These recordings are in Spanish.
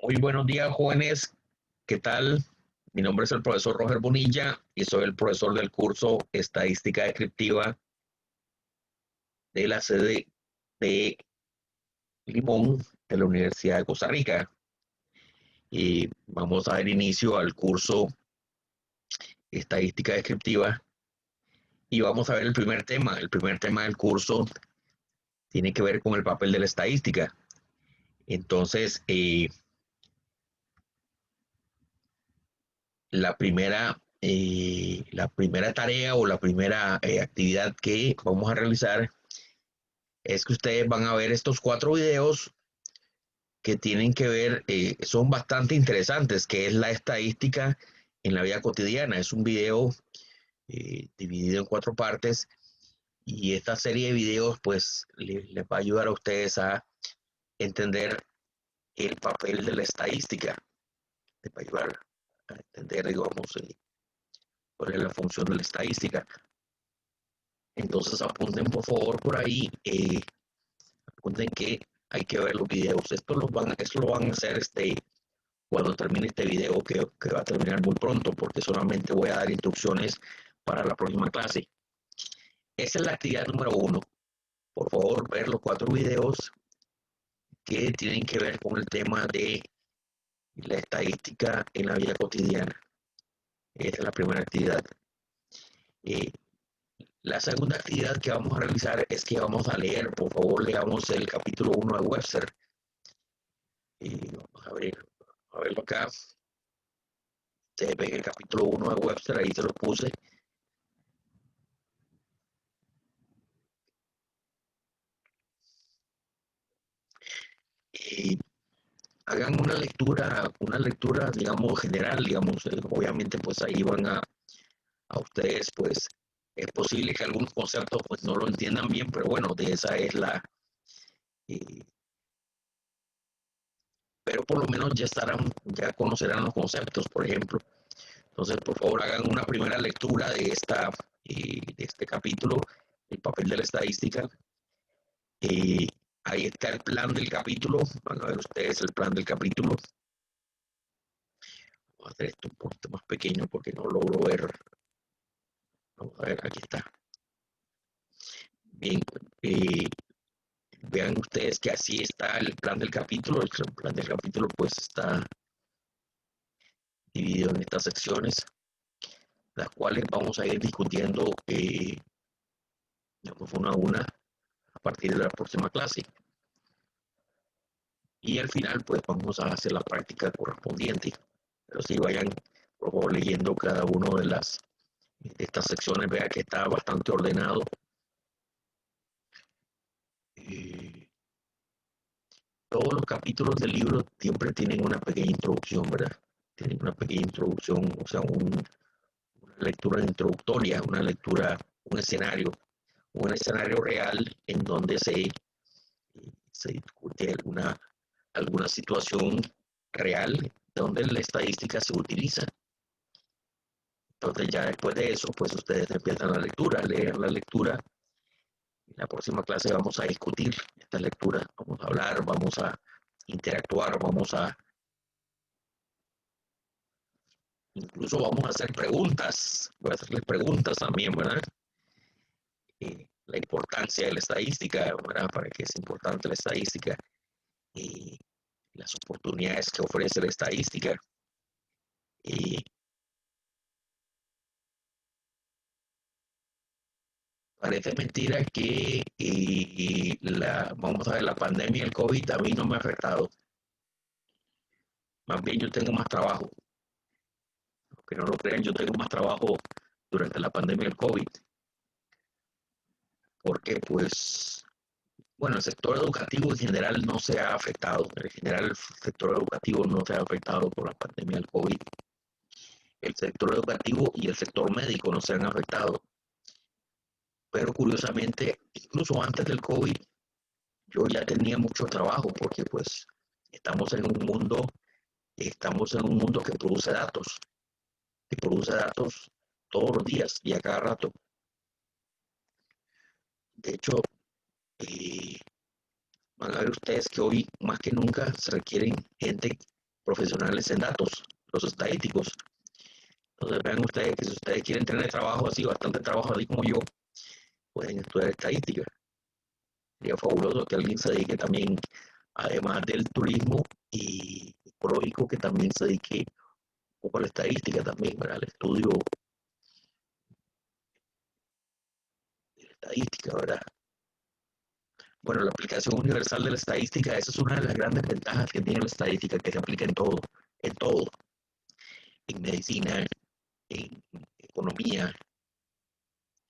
Muy buenos días, jóvenes. ¿Qué tal? Mi nombre es el profesor Roger Bonilla y soy el profesor del curso Estadística Descriptiva de la sede de Limón de la Universidad de Costa Rica. Y vamos a dar inicio al curso Estadística Descriptiva y vamos a ver el primer tema. El primer tema del curso tiene que ver con el papel de la estadística. Entonces, la primera tarea o la primera actividad que vamos a realizar es que ustedes van a ver estos 4 videos que tienen que ver, son bastante interesantes, que es la estadística en la vida cotidiana. Es un video dividido en 4 partes y esta serie de videos pues les va a ayudar a ustedes a entender el papel de la estadística, les va a ayudar a entender, digamos, cuál es la función de la estadística. Entonces apunten por favor por ahí, apunten que hay que ver los videos. Esto lo van a hacer cuando termine este video que va a terminar muy pronto porque solamente voy a dar instrucciones para la próxima clase. Esa es la actividad número 1. Por favor, ver los 4 videos que tienen que ver con el tema de la estadística en la vida cotidiana. Esa es la primera actividad. Eh, la segunda actividad que vamos a realizar es que vamos a leer, por favor, leamos el capítulo 1 de Webster. Vamos a verlo acá. Ustedes ven el capítulo 1 de Webster, ahí se lo puse. Y hagan una lectura, digamos, general, digamos, obviamente, pues ahí van a ustedes, pues, es posible que algunos conceptos, pues, no lo entiendan bien, pero bueno, de esa es eh, pero por lo menos ya conocerán los conceptos, por ejemplo. Entonces, por favor, hagan una primera lectura de este capítulo, el papel de la estadística. Eh, Ahí está el plan del capítulo, van a ver ustedes el plan del capítulo. Voy a hacer esto un poquito más pequeño porque no logro ver. Vamos a ver, aquí está. Bien, eh, vean ustedes que así está el plan del capítulo. El plan del capítulo pues está dividido en estas secciones, las cuales vamos a ir discutiendo digamos, una a una a partir de la próxima clase. Y al final pues vamos a hacer la práctica correspondiente. Pero si vayan por favor leyendo cada una de estas secciones, vean que está bastante ordenado. Eh, Todos los capítulos del libro siempre tienen una pequeña introducción, ¿verdad? Tienen una pequeña introducción, o sea, una lectura introductoria, un escenario real en donde se discute alguna situación real donde la estadística se utiliza. Entonces ya después de eso, pues ustedes empiezan la lectura, a leer la lectura. En la próxima clase vamos a discutir esta lectura, vamos a hablar, vamos a interactuar, incluso vamos a hacer preguntas, voy a hacerles preguntas también, ¿verdad? La importancia de la estadística, ¿verdad? Para qué es importante la estadística y las oportunidades que ofrece la estadística. Y parece mentira que vamos a ver, la pandemia del COVID a mí no me ha afectado. Más bien yo tengo más trabajo. Aunque no lo crean, yo tengo más trabajo durante la pandemia del COVID. Porque pues, bueno, el sector educativo en general no se ha afectado. En general el sector educativo no se ha afectado por la pandemia del COVID. El sector educativo y el sector médico no se han afectado. Pero curiosamente, incluso antes del COVID, yo ya tenía mucho trabajo porque pues estamos en un mundo, estamos en un mundo que produce datos todos los días y a cada rato. De hecho, eh, van a ver ustedes que hoy más que nunca se requieren gente profesionales en datos, los estadísticos. Entonces vean ustedes que si ustedes quieren tener trabajo así, bastante trabajo así como yo, pueden estudiar estadística. Sería fabuloso que alguien se dedique también, además del turismo y ecológico, que también se dedique un poco a la estadística también, ¿verdad? El estudio de la estadística, ¿verdad? Bueno, la aplicación universal de la estadística, esa es una de las grandes ventajas que tiene la estadística, que se aplica en todo, en medicina, en economía,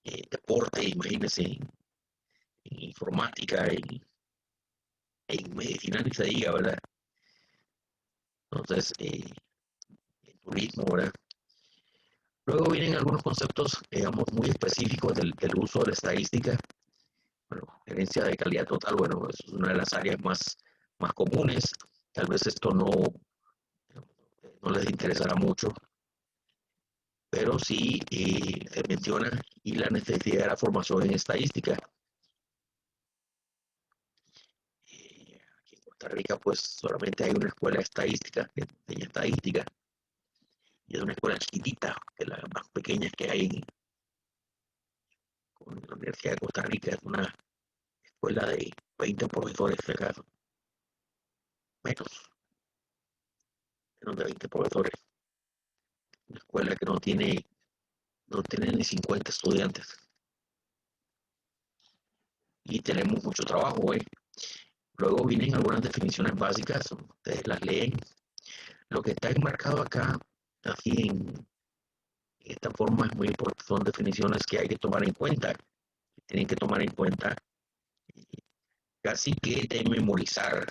deporte, imagínense, en informática, en medicina ni se diga, ¿verdad? Entonces, en turismo, ¿verdad? Luego vienen algunos conceptos, digamos, muy específicos del uso de la estadística. Bueno, gerencia de calidad total, bueno, es una de las áreas más comunes. Tal vez esto no les interesará mucho, pero sí se menciona y la necesidad de la formación en estadística. Aquí en Costa Rica, pues solamente hay una escuela de estadística que enseña estadística, y es una escuela chiquitita, que es la más pequeña que hay con la Universidad de Costa Rica. Es una escuela de 20 profesores, si acaso, menos, menos de 20 profesores. Una escuela que no tiene ni 50 estudiantes. Y tenemos mucho trabajo, ¿eh? Luego vienen algunas definiciones básicas, ustedes las leen. Lo que está enmarcado acá, así en esta forma, es muy importante, son definiciones que hay que tomar en cuenta, que tienen que tomar en cuenta, casi que de memorizar.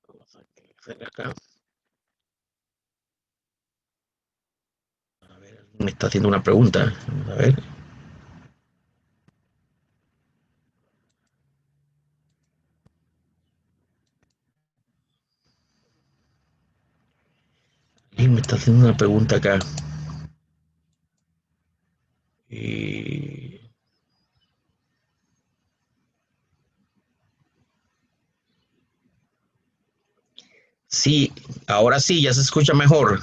Vamos a hacer acá. A ver, me está haciendo una pregunta. Vamos a ver. Y me está haciendo una pregunta acá. Eh, sí, ahora sí, ya se escucha mejor.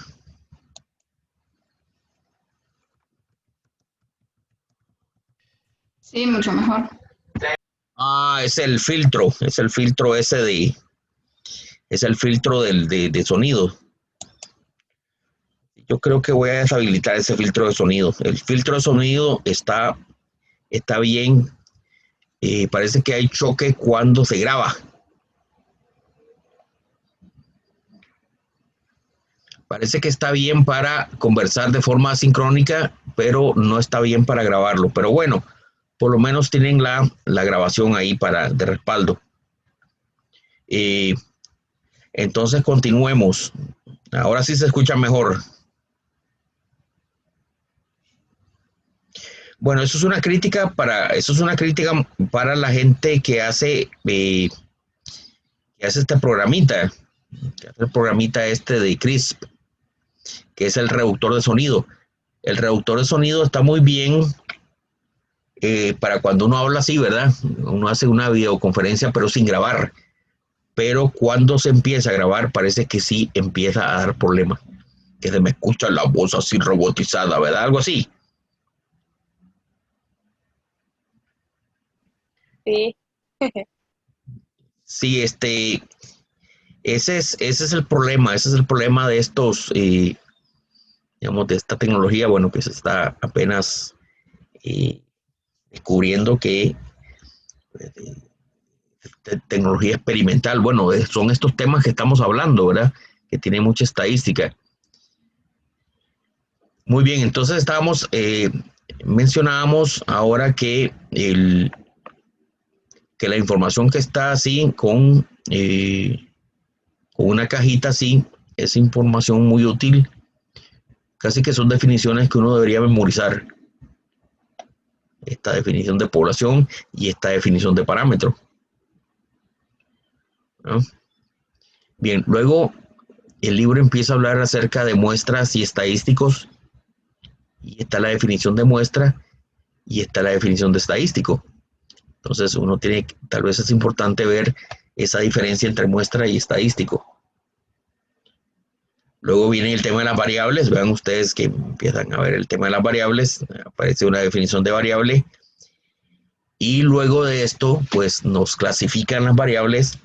Sí, mucho mejor. Ah, es el filtro es el filtro de sonido. Yo creo que voy a deshabilitar ese filtro de sonido. El filtro de sonido está bien. Parece que hay choque cuando se graba. Parece que está bien para conversar de forma asincrónica, pero no está bien para grabarlo. Pero bueno, por lo menos tienen la grabación ahí de respaldo. Eh, entonces continuemos. Ahora sí se escucha mejor. Bueno, eso es una crítica para la gente que hace este programita, que hace el programita este de CRISP, que es el reductor de sonido. El reductor de sonido está muy bien para cuando uno habla así, ¿verdad? Uno hace una videoconferencia pero sin grabar. Pero cuando se empieza a grabar parece que sí empieza a dar problemas. Que se me escucha la voz así robotizada, ¿verdad? Algo así. Sí, Sí, ese es el problema de estos, digamos, de esta tecnología, bueno, que se está apenas eh, descubriendo que tecnología experimental, bueno, son estos temas que estamos hablando, ¿verdad? Que tiene mucha estadística. Muy bien, entonces mencionábamos ahora que la información que está así con una cajita así, es información muy útil, casi que son definiciones que uno debería memorizar. Esta definición de población y esta definición de parámetro, ¿no? Bien, luego el libro empieza a hablar acerca de muestras y estadísticos, y está la definición de muestra y está la definición de estadístico. Entonces uno tiene, tal vez es importante ver esa diferencia entre muestra y estadístico. Luego viene el tema de las variables. Vean ustedes que empiezan a ver el tema de las variables. Aparece una definición de variable. Y luego de esto, pues nos clasifican las variables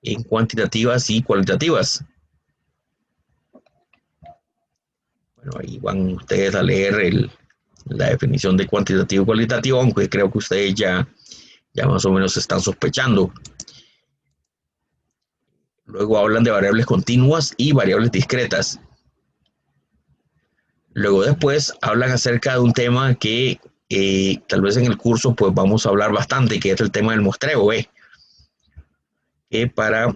en cuantitativas y cualitativas. Bueno, ahí van ustedes a leer la definición de cuantitativo y cualitativo, aunque creo que ustedes ya más o menos están sospechando. Luego hablan de variables continuas y variables discretas. Luego después hablan acerca de un tema que tal vez en el curso pues vamos a hablar bastante, que es el tema del muestreo, que para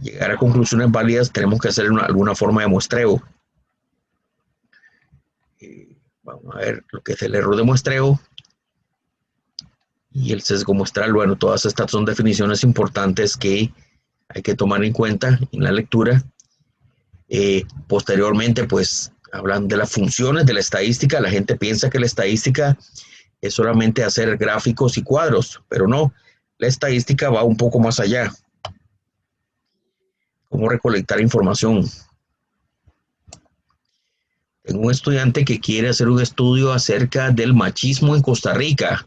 llegar a conclusiones válidas tenemos que hacer alguna forma de muestreo. Vamos a ver lo que es el error de muestreo y el sesgo muestral. Bueno, todas estas son definiciones importantes que hay que tomar en cuenta en la lectura. Posteriormente, pues hablan de las funciones de la estadística. La gente piensa que la estadística es solamente hacer gráficos y cuadros, pero no, la estadística va un poco más allá. Cómo recolectar información. Tengo un estudiante que quiere hacer un estudio acerca del machismo en Costa Rica.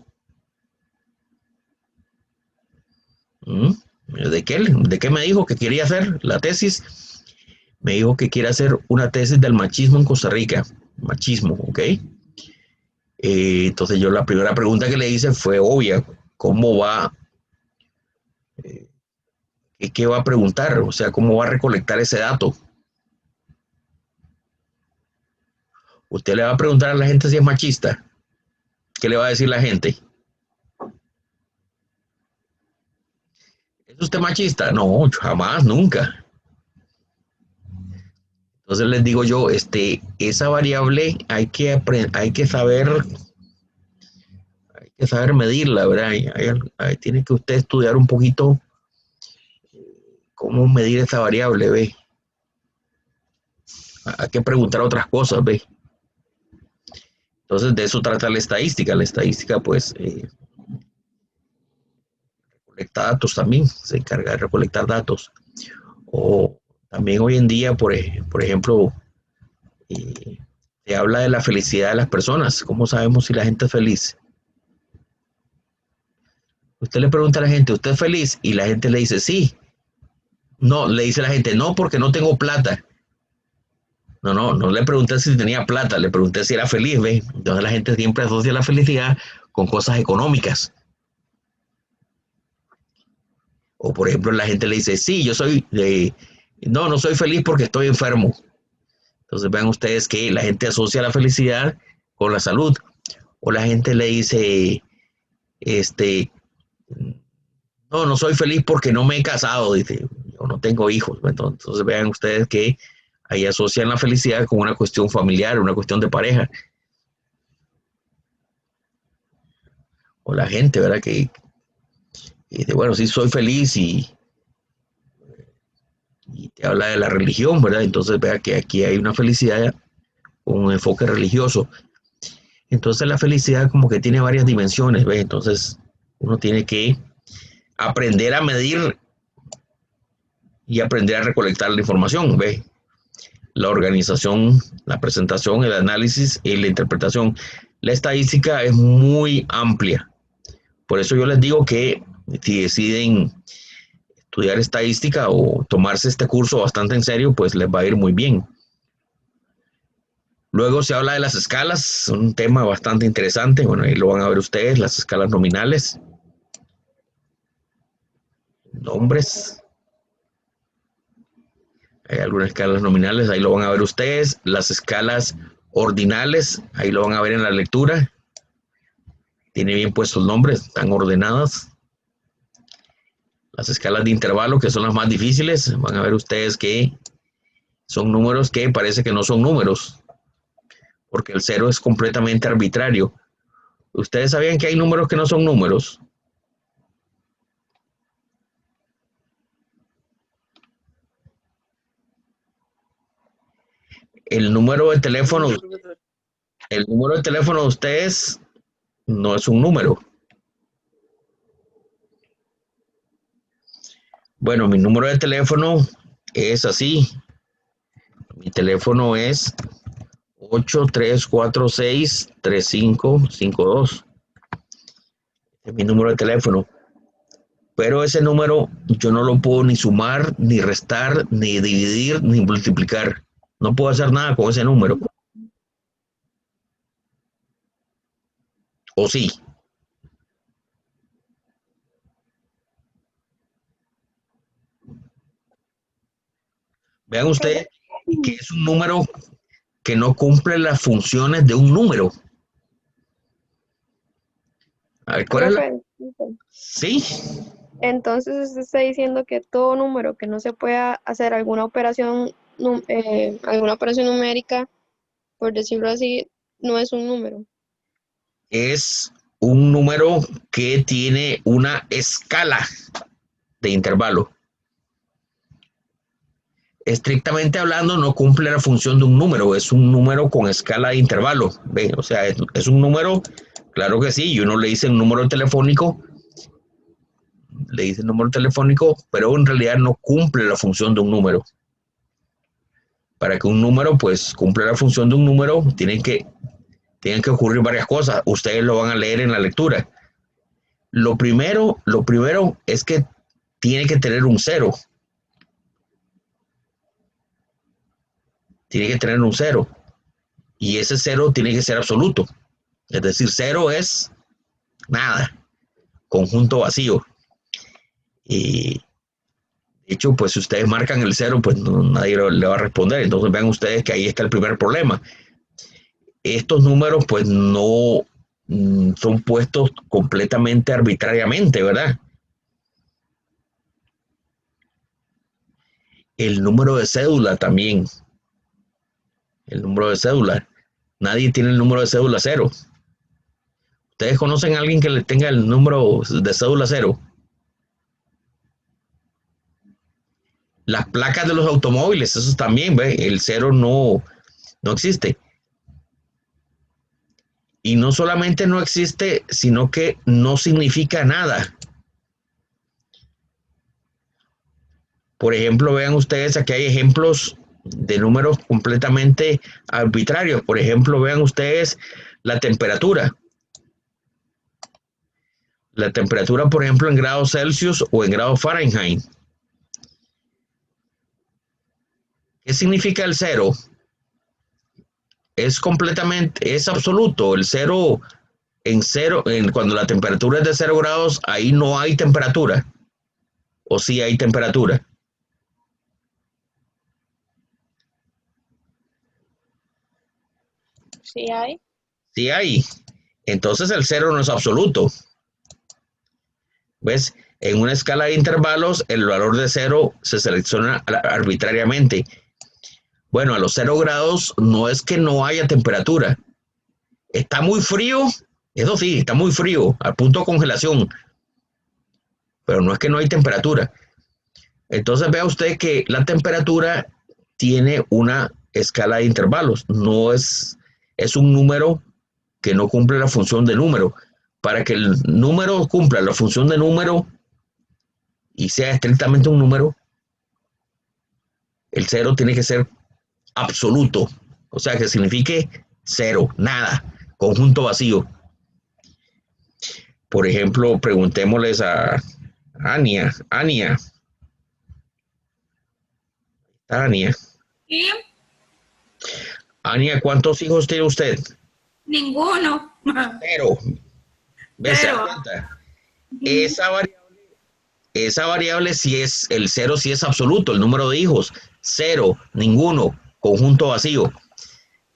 ¿De qué me dijo que quería hacer la tesis? Me dijo que quiere hacer una tesis del machismo en Costa Rica. Machismo, ¿ok? Entonces yo la primera pregunta que le hice fue obvia. ¿Cómo va? ¿Qué va a preguntar? O sea, ¿cómo va a recolectar ese dato? Usted le va a preguntar a la gente si es machista. ¿Qué le va a decir la gente? ¿Es usted machista? No, jamás, nunca. Entonces les digo yo, esa variable hay que saber medirla, ¿verdad? Ahí tiene que usted estudiar un poquito cómo medir esa variable, ¿ve? Hay que preguntar otras cosas, ¿ve? Entonces de eso trata la estadística. La estadística, pues, recolecta datos también, se encarga de recolectar datos. O también hoy en día, por ejemplo, eh, se habla de la felicidad de las personas. ¿Cómo sabemos si la gente es feliz? Usted le pregunta a la gente, ¿usted es feliz? Y la gente le dice, sí. No, le dice la gente, no, porque no tengo plata. No le pregunté si tenía plata, le pregunté si era feliz, ¿ve? Entonces la gente siempre asocia la felicidad con cosas económicas. O por ejemplo, la gente le dice, sí, no soy feliz porque estoy enfermo. Entonces vean ustedes que la gente asocia la felicidad con la salud. O la gente le dice, este, no soy feliz porque no me he casado, dice, yo no tengo hijos. Entonces vean ustedes que ahí asocian la felicidad con una cuestión familiar, una cuestión de pareja. O la gente, ¿verdad? Que dice, bueno, sí soy feliz y te habla de la religión, ¿verdad? Entonces vea que aquí hay una felicidad con un enfoque religioso. Entonces la felicidad como que tiene varias dimensiones, ¿ves? Entonces uno tiene que aprender a medir y aprender a recolectar la información, ¿ves? La organización, la presentación, el análisis y la interpretación. La estadística es muy amplia. Por eso yo les digo que si deciden estudiar estadística o tomarse este curso bastante en serio, pues les va a ir muy bien. Luego se habla de las escalas, un tema bastante interesante. Bueno, ahí lo van a ver ustedes, las escalas nominales, nombres. Hay algunas escalas nominales, ahí lo van a ver ustedes. Las escalas ordinales, ahí lo van a ver en la lectura. Tiene bien puestos los nombres, están ordenadas. Las escalas de intervalo, que son las más difíciles, van a ver ustedes que son números que parece que no son números, porque el cero es completamente arbitrario. ¿Ustedes sabían que hay números que no son números? El número de teléfono, el número de teléfono de ustedes no es un número. Bueno, mi número de teléfono es así. Mi teléfono es 8346-3552. Es mi número de teléfono. Pero ese número yo no lo puedo ni sumar, ni restar, ni dividir, ni multiplicar. No puedo hacer nada con ese número. ¿O sí? Vean ustedes que es un número que no cumple las funciones de un número. A ver, ¿cuál es la? Profe, Sí, entonces usted está diciendo que todo número que no se pueda hacer alguna operación numérica, por decirlo así, no es un número. es un número que tiene una escala de intervalo. Estrictamente hablando, no cumple la función de un número, es un número con escala de intervalo. ¿Ve? O sea, es un número, claro que sí, y uno le dice un número telefónico, pero en realidad no cumple la función de un número. Para que un número pues cumpla la función de un número, tienen que ocurrir varias cosas. Ustedes lo van a leer en la lectura. Lo primero es que tiene que tener un cero. Tiene que tener un cero. Y ese cero tiene que ser absoluto. Es decir, cero es nada, conjunto vacío. Y de hecho, pues si ustedes marcan el cero, pues nadie le va a responder. Entonces vean ustedes que ahí está el primer problema. Estos números pues no son puestos completamente arbitrariamente, ¿verdad? El número de cédula también. El número de cédula. Nadie tiene el número de cédula cero. ¿Ustedes conocen a alguien que le tenga el número de cédula cero? Las placas de los automóviles, eso también, ¿ve? El cero no existe. Y no solamente no existe, sino que no significa nada. Por ejemplo, vean ustedes, aquí hay ejemplos de números completamente arbitrarios. Por ejemplo, vean ustedes la temperatura. La temperatura, por ejemplo, en grados Celsius o en grados Fahrenheit. ¿Qué significa el cero? Es absoluto. El cero, cuando la temperatura es de 0 grados, ahí no hay temperatura. O sí hay temperatura. Sí hay. Sí hay. Entonces el cero no es absoluto. ¿Ves? En una escala de intervalos, el valor de cero se selecciona arbitrariamente. Bueno, a los 0 grados no es que no haya temperatura. Está muy frío, eso sí, está muy frío, al punto de congelación, pero no es que no hay temperatura. Entonces vea usted que la temperatura tiene una escala de intervalos, es un número que no cumple la función de número. Para que el número cumpla la función de número y sea estrictamente un número, el cero tiene que ser absoluto, o sea, que signifique cero, nada, conjunto vacío. Por ejemplo, preguntémosles a Ania, Ania, Y Ania, ¿cuántos hijos tiene usted? ninguno. Cero. ¿Ves? ¿Se da Cero. cuenta? Esa variable, esa variable si es el cero, si es absoluto, el número de hijos. Cero, ninguno, conjunto vacío.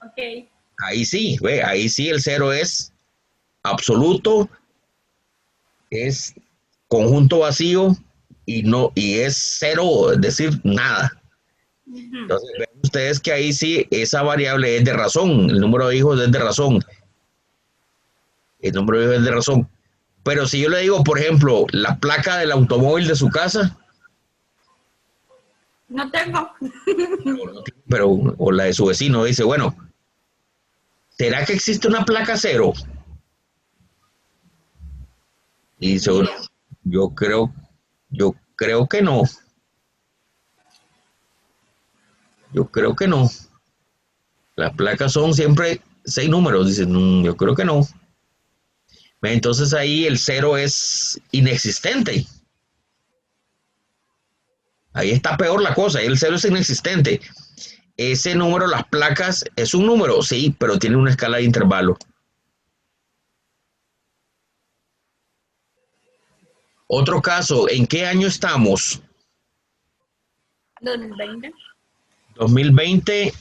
Ok. Ahí sí, ve, ahí sí el cero es absoluto, es conjunto vacío y es cero, es decir, nada. Ujú. Entonces, ven ustedes que ahí sí esa variable es de razón, el número de hijos es de razón, el número de hijos es de razón. Pero si yo le digo, por ejemplo, la placa del automóvil de su casa, No tengo. pero o la de su vecino, dice, bueno, ¿será que existe una placa cero? Y seguro, yo creo, yo creo que no. Yo creo que no. Las placas son siempre 6 números. Dicen, yo creo que no. Entonces ahí el 0 es inexistente. Ahí está peor la cosa. El 0 es inexistente. Ese número, las placas, es un número, sí, pero tiene una escala de intervalo. Otro caso, ¿en qué año estamos? 2020. 2020,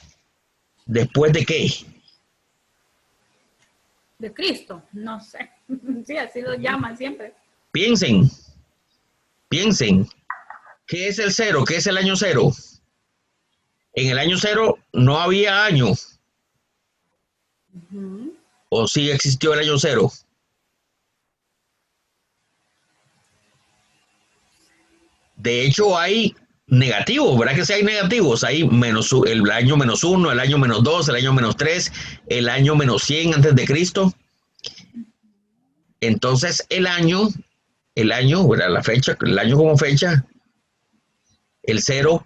¿después de qué? De Cristo, no sé. Sí, así lo llaman siempre. Piensen, piensen. ¿Qué es el 0? ¿Qué es el año 0? En el año 0 no había año. ¿O sí existió el año 0? De hecho, hay negativos, ¿verdad que sí hay negativos? Hay el año -1, el año -2, el año -3, el año -100 antes de Cristo. Entonces, el año, ¿verdad? La fecha, el año como fecha, el 0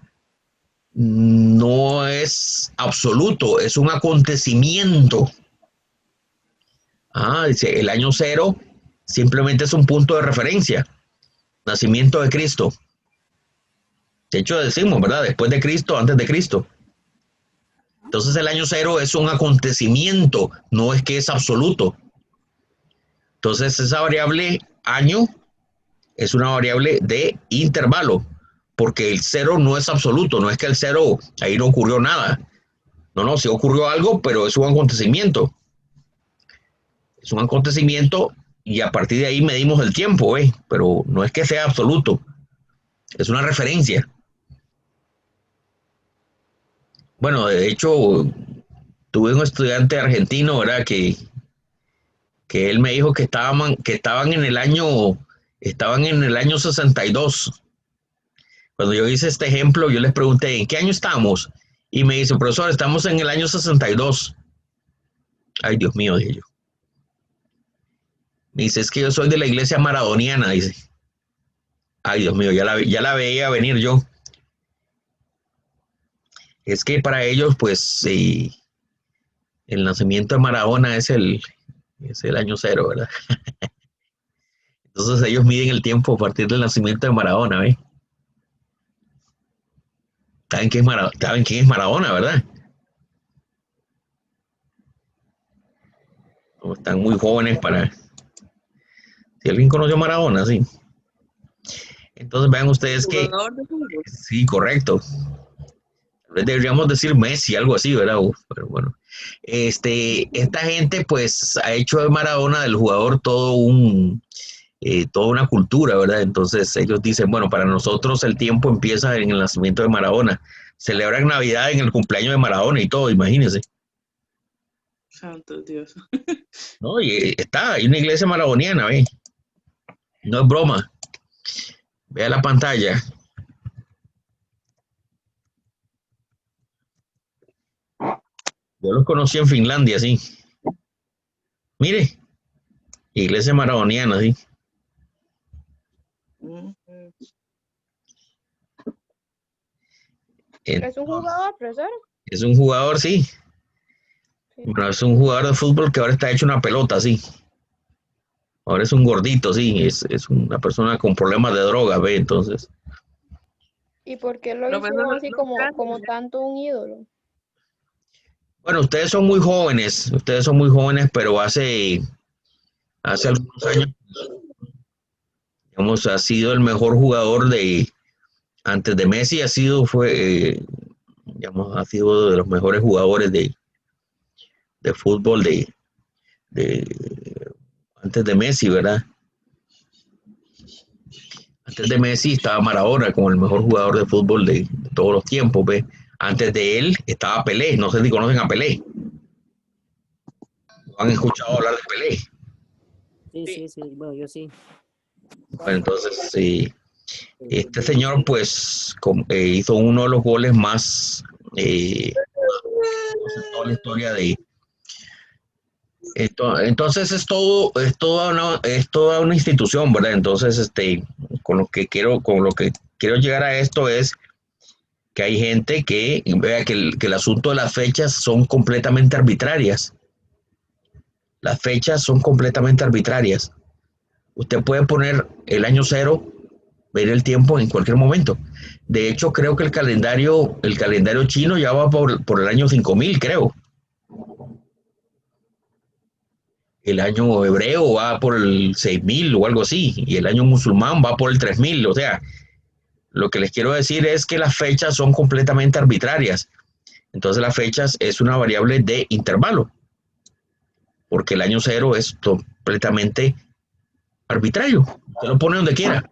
no es absoluto, es un acontecimiento. Dice, el año 0 simplemente es un punto de referencia. Nacimiento de Cristo. De hecho, decimos, ¿verdad? Después de Cristo, antes de Cristo. Entonces el año 0 es un acontecimiento, no es que es absoluto. Entonces esa variable año es una variable de intervalo, porque el 0 no es absoluto, no es que el 0 ahí no ocurrió nada. No, sí ocurrió algo, pero es un acontecimiento. Es un acontecimiento y a partir de ahí medimos el tiempo, pero no es que sea absoluto, es una referencia. Bueno, de hecho, tuve un estudiante argentino, ¿verdad? Que él me dijo que estaban en el año 62. Cuando yo hice este ejemplo, yo les pregunté, ¿en qué año estamos? Y me dice, profesor, estamos en el año 62. Ay, Dios mío, dije yo. Me dice, es que yo soy de la iglesia maradoniana, dice. Ay, Dios mío, ya la veía venir yo. Es que para ellos, pues, sí, el nacimiento de Maradona es el año 0, ¿verdad? Entonces ellos miden el tiempo a partir del nacimiento de Maradona, ¿ves? ¿Saben quién es Maradona, verdad? No, están muy jóvenes para... Si alguien conoció a Maradona, sí. Entonces vean ustedes que... Sí, correcto. Deberíamos decir Messi, algo así, ¿verdad? Pero bueno. Esta gente, pues, ha hecho de Maradona, del jugador, toda una cultura, ¿verdad? Entonces ellos dicen, bueno, para nosotros el tiempo empieza en el nacimiento de Maradona. Celebran Navidad en el cumpleaños de Maradona y todo, imagínense. Santo Dios. No, y hay una iglesia maradoniana, ¿ve? No es broma. Vea la pantalla. Yo los conocí en Finlandia, sí. Mire, iglesia maradoniana, sí. ¿Es un jugador, profesor? Es un jugador, sí. Bueno, es un jugador de fútbol que ahora está hecho una pelota, sí. Ahora es un gordito, sí. Es una persona con problemas de droga, ¿ve? Entonces. ¿Y por qué lo hizo así como tanto un ídolo? Bueno, ustedes son muy jóvenes, pero hace algunos años, digamos, ha sido el mejor jugador antes de Messi, ha sido de los mejores jugadores de fútbol antes de Messi, ¿verdad? Antes de Messi estaba Maradona como el mejor jugador de fútbol de todos los tiempos, ¿ve? Antes de él estaba Pelé, no sé si conocen a Pelé. ¿Han escuchado hablar de Pelé? Sí, bueno, yo sí. Bueno, entonces, sí. Este señor, pues, hizo uno de los goles más en toda la historia Entonces es toda una institución, ¿verdad? Entonces, con lo que quiero llegar a esto es que hay gente que vea que el asunto de las fechas son completamente arbitrarias. Las fechas son completamente arbitrarias. Usted puede poner el año cero, ver el tiempo en cualquier momento. De hecho, creo que el calendario chino ya va por el año 5000, creo. El año hebreo va por el 6000 o algo así, y el año musulmán va por el 3000. O sea, lo que les quiero decir es que las fechas son completamente arbitrarias. Entonces las fechas es una variable de intervalo, porque el año cero es completamente arbitrario. Usted lo pone donde quiera.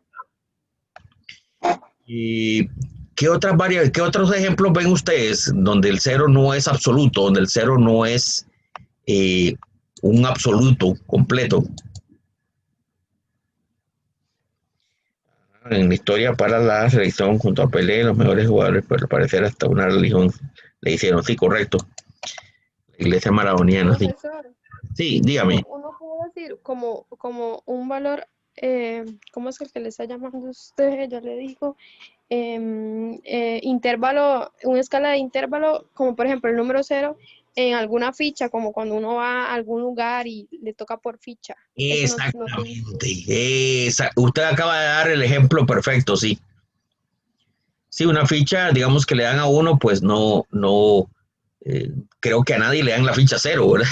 ¿Y qué otros ejemplos ven ustedes donde el cero no es absoluto, donde el cero no es un absoluto completo? En la historia para la selección junto a Pelé, los mejores jugadores, pero al parecer hasta una religión le hicieron, sí, correcto. La iglesia maradoniana, sí. Profesor, Sí, dígame. uno puede decir como un valor, ¿cómo es el que le está llamando usted? Ya le digo, intervalo, una escala de intervalo, como por ejemplo el número 0, en alguna ficha, como cuando uno va a algún lugar y le toca por ficha. Eso no tiene. Exactamente. Usted acaba de dar el ejemplo perfecto, sí. Sí, una ficha, digamos que le dan a uno, pues no, creo que a nadie le dan la ficha 0, ¿verdad?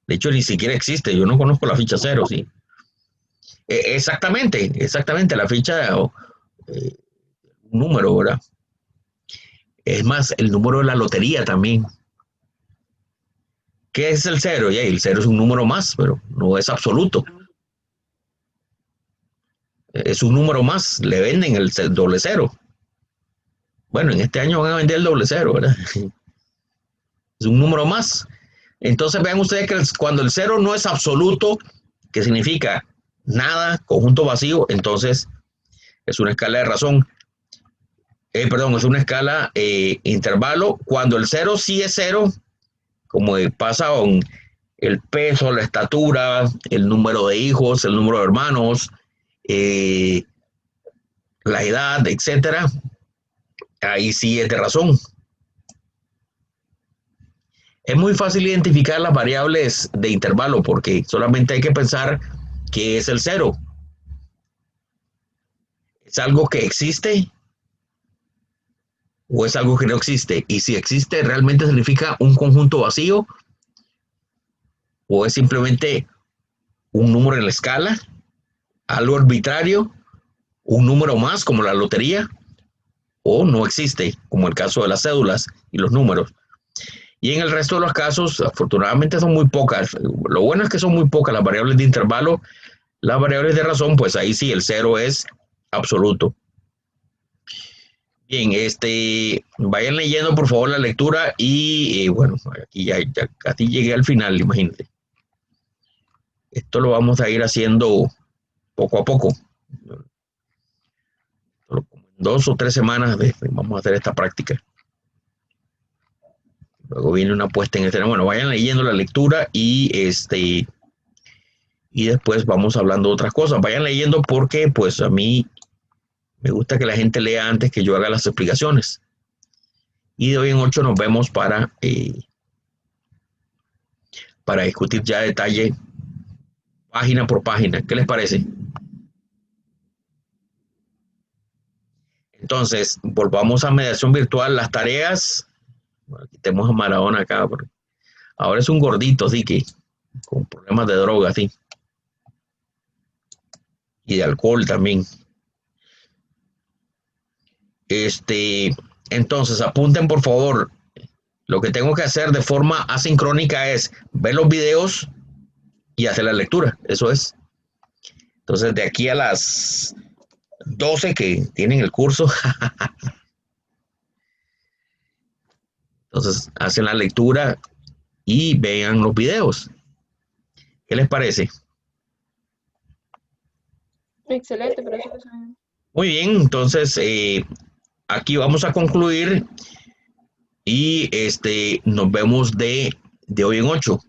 De hecho, ni siquiera existe. Yo no conozco la ficha 0, sí. Exactamente, la ficha, un número, ¿verdad? Es más, el número de la lotería también. ¿Qué es el 0? Y el 0 es un número más, pero no es absoluto. Es un número más. Le venden el doble 0. Bueno, en este año van a vender el doble 0, ¿verdad? Es un número más. Entonces vean ustedes que cuando el 0 no es absoluto, que significa nada, conjunto vacío, entonces es una escala de razón. Perdón, es una escala intervalo. Cuando el 0 sí es 0, como pasa con el peso, la estatura, el número de hijos, el número de hermanos, la edad, etcétera, ahí sí es de razón. Es muy fácil identificar las variables de intervalo porque solamente hay que pensar qué es el 0. ¿Es algo que existe o es algo que no existe? Y si existe, ¿realmente significa un conjunto vacío o es simplemente un número en la escala, algo arbitrario, un número más como la lotería, o no existe, como el caso de las cédulas y los números? Y en el resto de los casos, afortunadamente son muy pocas. Lo bueno es que son muy pocas las variables de intervalo. Las variables de razón, pues ahí sí el 0 es absoluto. Bien, vayan leyendo por favor la lectura y bueno, aquí ya casi llegué al final, imagínate. Esto lo vamos a ir haciendo poco a poco. En 2 o 3 semanas vamos a hacer esta práctica. Luego viene una puesta en escena. Bueno, vayan leyendo la lectura y después vamos hablando de otras cosas. Vayan leyendo porque pues a mí me gusta que la gente lea antes que yo haga las explicaciones. Y de hoy en 8 nos vemos para discutir ya detalle página por página. ¿Qué les parece? Entonces, volvamos a mediación virtual. Las tareas, bueno, quitemos a Maradona acá, porque ahora es un gordito, así que con problemas de droga, sí. Y de alcohol también. Entonces, apunten por favor. Lo que tengo que hacer de forma asincrónica es ver los videos y hacer la lectura. Eso es. Entonces, de aquí a las 12 que tienen el curso, entonces hacen la lectura y vean los videos. ¿Qué les parece? Excelente, profesor. Muy bien, entonces aquí vamos a concluir y nos vemos de hoy en 8.